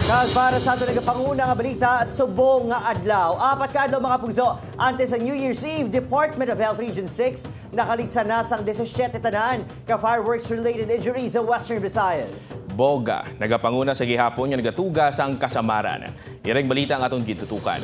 Kag para sa ato nagapanguna nga balita, subong nga adlaw. Apat ka adlaw mga pugso, antes sa New Year's Eve, Department of Health Region 6 nakalisa na sang 17 tanan ka fireworks-related injuries sa Western Visayas. Boga, nagapanguna sa gihapon nga nagatuga sang kasamaran. Ireng balita ang atong gitutukan.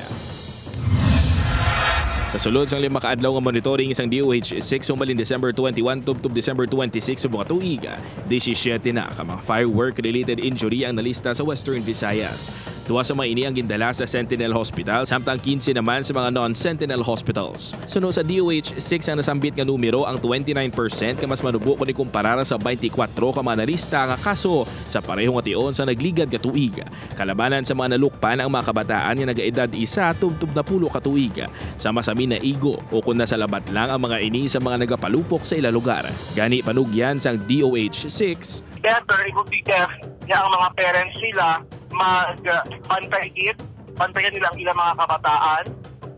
Sa sulod sang 5 kaadlaw nga monitoring isang DOH-6 sumalin December 21 tubtob December 26 sa mga tuig, 17 na ka mga firework-related injury ang nalista sa Western Visayas. Tuwa sa mga ini ang gindala sa Sentinel Hospital, samtang 15 naman sa mga non-Sentinel hospitals. Sunod sa DOH-6 ang nasambit nga numero ang 29% ka mas manubo kung ikumpara sa 24 ka mga nalista nga kaso sa parehong ation sa nagligad ka tuig. Kalabanan sa mga nalukpan ang mga kabataan nga nagaedad 1 tubtob na 10 ka tuig. Sama sa na igo o kung nasa labat lang ang mga ini sa mga nagapalupok sa ilang lugar. Gani panugyan sang DOH-6. Better, it would be best na ang mga parents nila bantayan nila ang ilang mga kabataan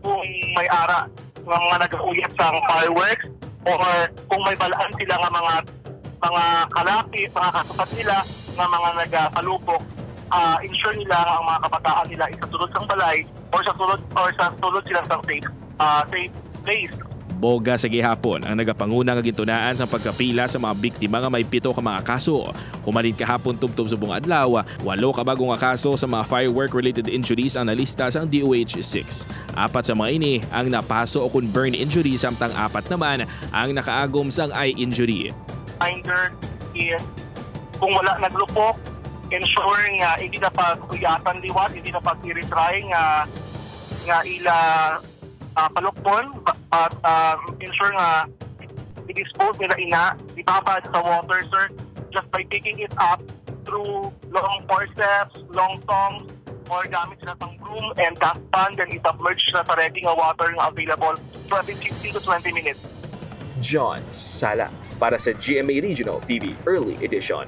kung may ara ng mga nag-uuyat sa fireworks or kung may balaan sila ng mga kalapit, mga kasukat nila ng mga nagpalupok. Ensure nila ang mga kabataan nila isasulod sa balay or sa sulod sila sa safe place. Boga sa gihapon ang nagapanguna nga gintunaan sa pagkapila sa mga biktima nga may 7 ka mga kaso. Humalin kahapon tubtob sa buong adlaw, 8 ka bagong kaso sa mga firework-related injuries ang nalista sa DOH-6. 4 sa mga ini ang napaso o kung burn injury, samtang 4 naman ang nakaagom sang eye injury. Reminder is kung wala naglupok, ensure nga hindi na pag-uyatan liwat, hindi na pag-retry nga ila palukpon at ensure nga i-dispose nila ibabad sa water, sir, just by picking it up through long forceps, long tongs, or gamit sila pang broom and dustpan, then i-submerge na sa ready nga water nga available for 15 to 20 minutes. John Sala para sa GMA Regional TV Early Edition.